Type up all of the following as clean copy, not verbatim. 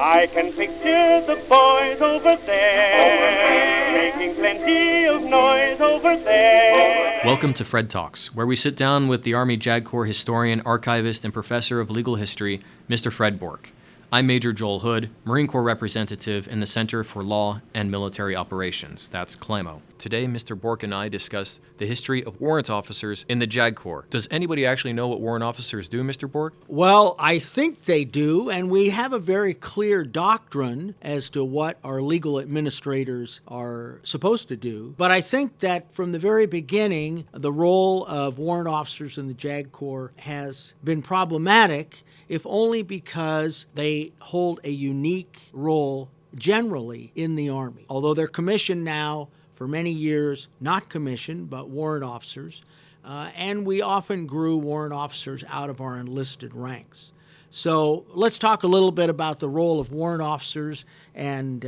I can picture the boys over there, making plenty of noise over there. Welcome to FredTalks, where we sit down with the Army JAG Corps historian, archivist, and professor of legal history, Mr. Fred Bork. I'm Major Joel Hood, Marine Corps representative in the Center for Law and Military Operations, that's CLAMO. Today, Mr. Bork and I discuss the history of warrant officers in the JAG Corps. Does anybody actually know what warrant officers do, Mr. Bork? Well, I think they do, and we have a very clear doctrine as to what our legal administrators are supposed to do. But I think that from the very beginning, the role of warrant officers in the JAG Corps has been problematic, if only because they hold a unique role generally in the Army. Although they're commissioned now, for many years, not commissioned, but warrant officers, and we often grew warrant officers out of our enlisted ranks. So let's talk a little bit about the role of warrant officers and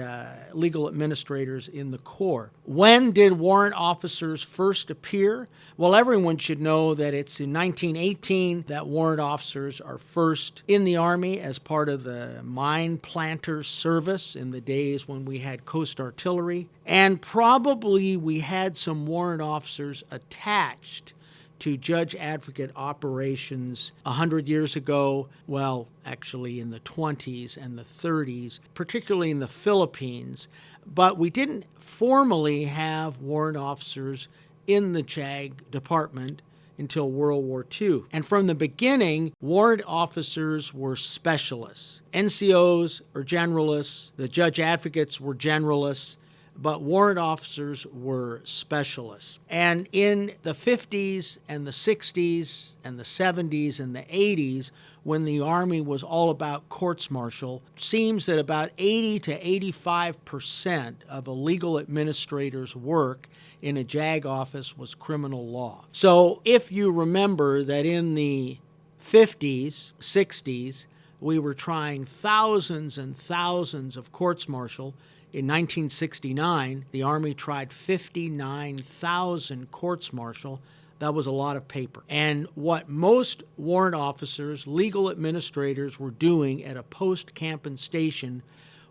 legal administrators in the Corps. When did warrant officers first appear? Well, everyone should know that it's in 1918 that warrant officers are first in the Army as part of the mine planters service in the days when we had coast artillery. And probably we had some warrant officers attached to judge advocate operations 100 years ago, well, actually in the 20s and the 30s, particularly in the Philippines. But we didn't formally have warrant officers in the JAG department until World War II. And from the beginning, warrant officers were specialists. NCOs are generalists, the judge advocates were generalists, but warrant officers were specialists. And in the 50s and the 60s and the 70s and the 80s, when the Army was all about courts-martial, it seems that about 80 to 85% of a legal administrator's work in a JAG office was criminal law. So if you remember that in the 50s, 60s, we were trying thousands and thousands of courts-martial. In 1969, the Army tried 59,000 courts-martial. That was a lot of paper. And what most warrant officers, legal administrators were doing at a post-Campen station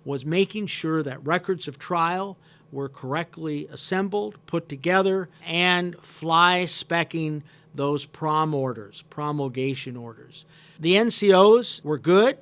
was making sure that records of trial were correctly assembled, put together, and fly-specking those promulgation orders. The NCOs were good,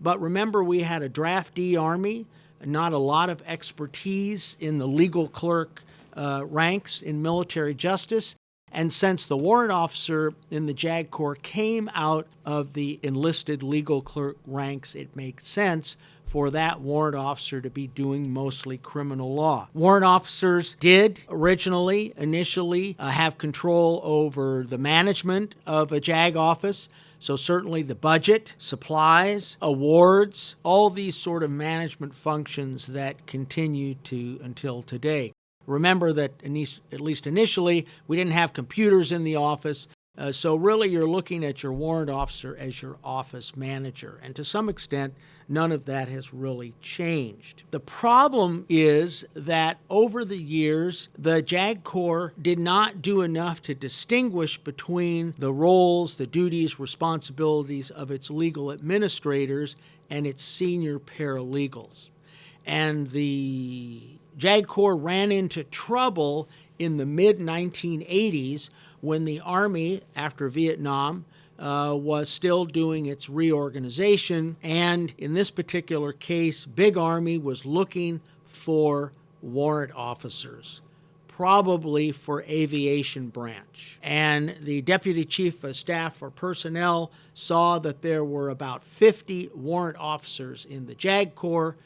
but remember we had a draftee Army, not a lot of expertise in the legal clerk ranks in military justice. And since the warrant officer in the JAG Corps came out of the enlisted legal clerk ranks, it makes sense for that warrant officer to be doing mostly criminal law. Warrant officers did initially have control over the management of a JAG office. So certainly the budget, supplies, awards, all these sort of management functions that continue until today. Remember that at least initially, we didn't have computers in the office. So really you're looking at your warrant officer as your office manager. And to some extent, none of that has really changed. The problem is that over the years, the JAG Corps did not do enough to distinguish between the roles, the duties, responsibilities of its legal administrators and its senior paralegals. And the JAG Corps ran into trouble in the mid-1980s when the Army, after Vietnam, was still doing its reorganization. And in this particular case, Big Army was looking for warrant officers, probably for aviation branch. And the Deputy Chief of Staff for Personnel saw that there were about 50 warrant officers in the JAG Corps,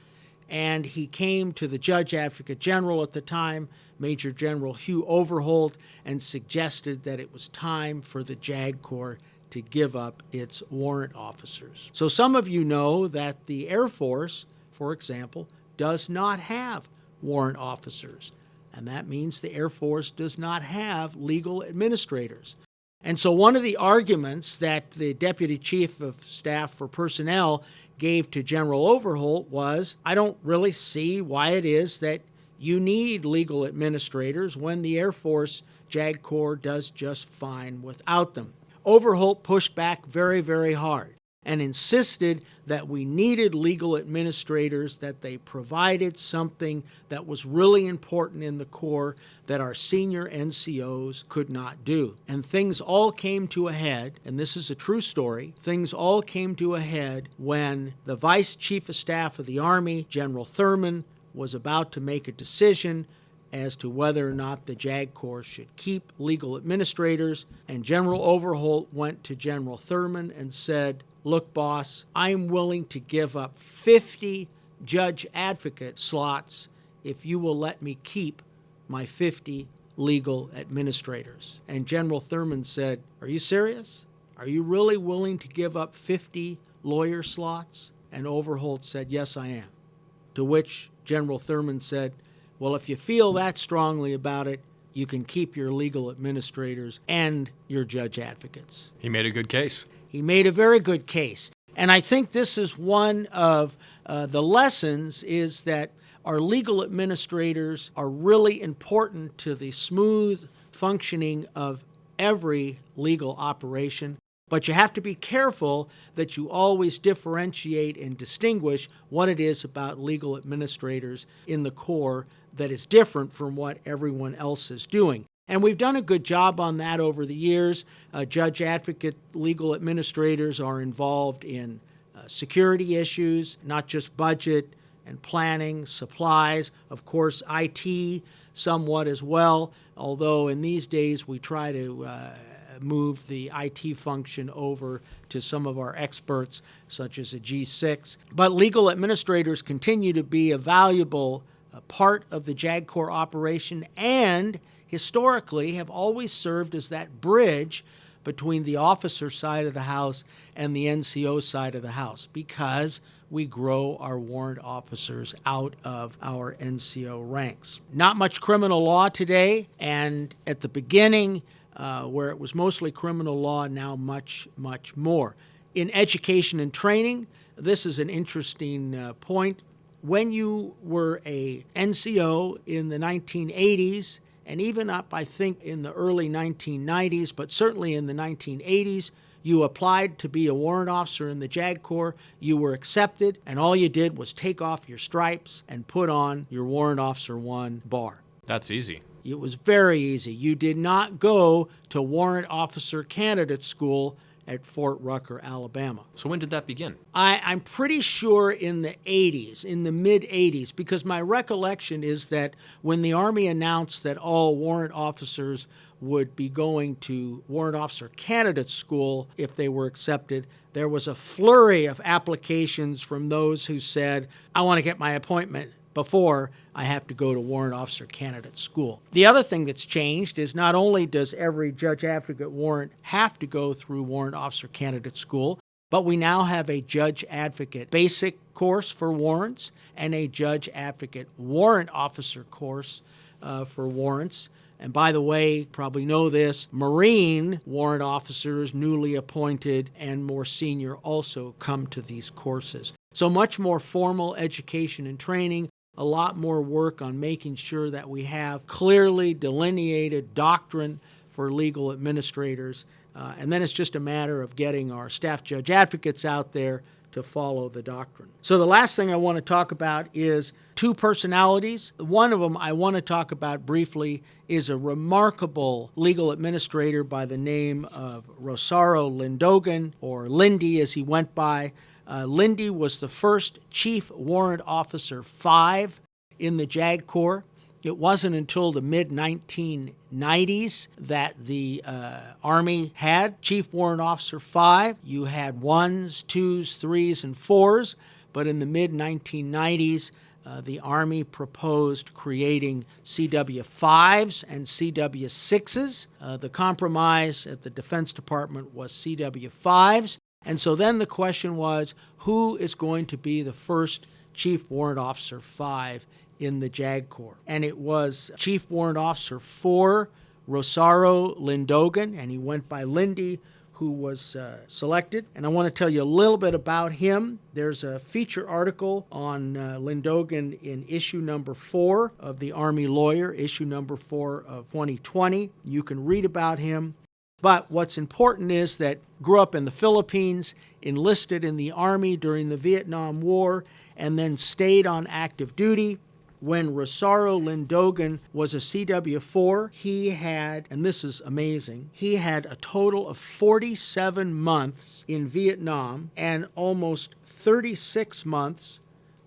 and he came to the Judge Advocate General at the time, Major General Hugh Overholt, and suggested that it was time for the JAG Corps to give up its warrant officers. So some of you know that the Air Force, for example, does not have warrant officers, and that means the Air Force does not have legal administrators. And so one of the arguments that the Deputy Chief of Staff for Personnel gave to General Overholt was, I don't really see why it is that you need legal administrators when the Air Force JAG Corps does just fine without them. Overholt pushed back very, very hard. and insisted that we needed legal administrators, that they provided something that was really important in the Corps that our senior NCOs could not do. And things all came to a head, and this is a true story, things all came to a head when the Vice Chief of Staff of the Army, General Thurman, was about to make a decision as to whether or not the JAG Corps should keep legal administrators, and General Overholt went to General Thurman and said, "Look, boss, I'm willing to give up 50 judge advocate slots if you will let me keep my 50 legal administrators." And General Thurman said, "Are you serious? Are you really willing to give up 50 lawyer slots?" And Overholt said, "Yes, I am." To which General Thurman said, "Well, if you feel that strongly about it, you can keep your legal administrators and your judge advocates." He made a good case. He made a very good case. And I think this is one of the lessons, is that our legal administrators are really important to the smooth functioning of every legal operation. But you have to be careful that you always differentiate and distinguish what it is about legal administrators in the Corps that is different from what everyone else is doing. And we've done a good job on that over the years. Judge advocate legal administrators are involved in security issues, not just budget and planning, supplies, of course, IT somewhat as well, although in these days we try to move the IT function over to some of our experts, such as a G6. But legal administrators continue to be a valuable part of the JAG Corps operation, and historically have always served as that bridge between the officer side of the house and the NCO side of the house, because we grow our warrant officers out of our NCO ranks. Not much criminal law today, and at the beginning, where it was mostly criminal law, now much, much more. In education and training, this is an interesting point. When you were a NCO in the 1980s, and even up, I think, in the early 1990s, but certainly in the 1980s, you applied to be a warrant officer in the JAG Corps, you were accepted, and all you did was take off your stripes and put on your Warrant Officer 1 bar. That's easy. It was very easy. You did not go to Warrant Officer Candidate School at Fort Rucker, Alabama. So when did that begin? I'm pretty sure in the 80s, in the mid-80s, because my recollection is that when the Army announced that all warrant officers would be going to Warrant Officer Candidate School if they were accepted, there was a flurry of applications from those who said, "I want to get my appointment before I have to go to Warrant Officer Candidate School." The other thing that's changed is not only does every judge advocate warrant have to go through Warrant Officer Candidate School, but we now have a judge advocate basic course for warrants and a judge advocate warrant officer course for warrants. And by the way, you probably know this, Marine warrant officers, newly appointed and more senior, also come to these courses. So much more formal education and training, a lot more work on making sure that we have clearly delineated doctrine for legal administrators. And then it's just a matter of getting our staff judge advocates out there to follow the doctrine. So the last thing I want to talk about is two personalities. One of them I want to talk about briefly is a remarkable legal administrator by the name of Rosario Lindogan, or Lindy as he went by. Lindy was the first Chief Warrant Officer 5 in the JAG Corps. It wasn't until the mid-1990s that the Army had Chief Warrant Officer 5. You had 1s, 2s, 3s, and 4s, but in the mid-1990s, the Army proposed creating CW5s and CW6s. The compromise at the Defense Department was CW5s. And so then the question was, who is going to be the first Chief Warrant Officer 5 in the JAG Corps? And it was Chief Warrant Officer 4, Rosario Lindogan, and he went by Lindy, who was selected. And I want to tell you a little bit about him. There's a feature article on Lindogan in issue number 4 of the Army Lawyer, issue number 4 of 2020. You can read about him. But what's important is that grew up in the Philippines, enlisted in the Army during the Vietnam War, and then stayed on active duty. When Rosario Lindogan was a CW4, he had, and this is amazing, he had a total of 47 months in Vietnam and almost 36 months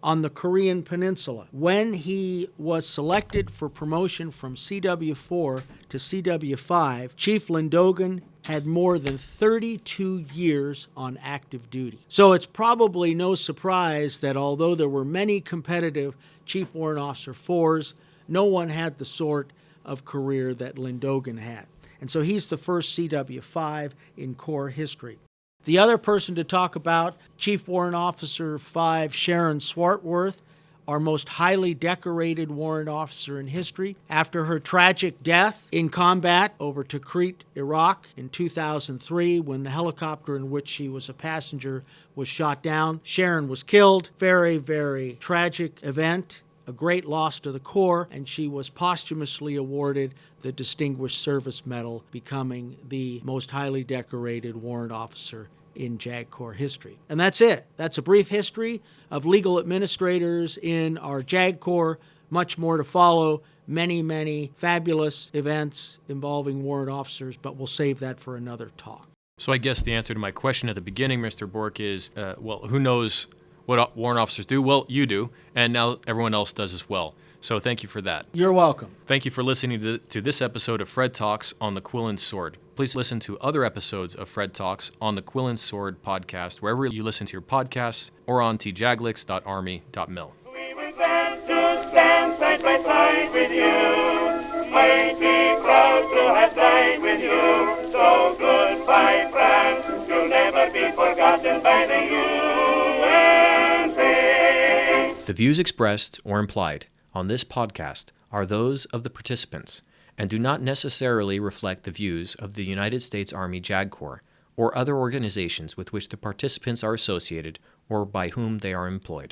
on the Korean Peninsula. When he was selected for promotion from CW4 to CW5, Chief Lindogan had more than 32 years on active duty. So it's probably no surprise that although there were many competitive Chief Warrant Officer 4s, no one had the sort of career that Lindogan had. And so he's the first CW5 in Corps history. The other person to talk about, Chief Warrant Officer 5 Sharon Swartworth, our most highly decorated warrant officer in history. After her tragic death in combat over Tikrit, Iraq in 2003, when the helicopter in which she was a passenger was shot down, Sharon was killed. Very, very tragic event, a great loss to the Corps, and she was posthumously awarded the Distinguished Service Medal, becoming the most highly decorated warrant officer in JAG Corps history. And that's it. That's a brief history of legal administrators in our JAG Corps. Much more to follow. Many, many fabulous events involving warrant officers, but we'll save that for another talk. So I guess the answer to my question at the beginning, Mr. Bork, is, who knows what warrant officers do? Well, you do, and now everyone else does as well. So thank you for that. You're welcome. Thank you for listening to this episode of Fred Talks on the Quill and Sword. Please listen to other episodes of Fred Talks on the Quill and Sword podcast, wherever you listen to your podcasts, or on tjaglix.army.mil. We were glad to stand side by side with you, mighty proud to have died with you. So goodbye, France, you'll never be forgotten by the USA. The views expressed or implied on this podcast are those of the participants and do not necessarily reflect the views of the United States Army JAG Corps or other organizations with which the participants are associated or by whom they are employed.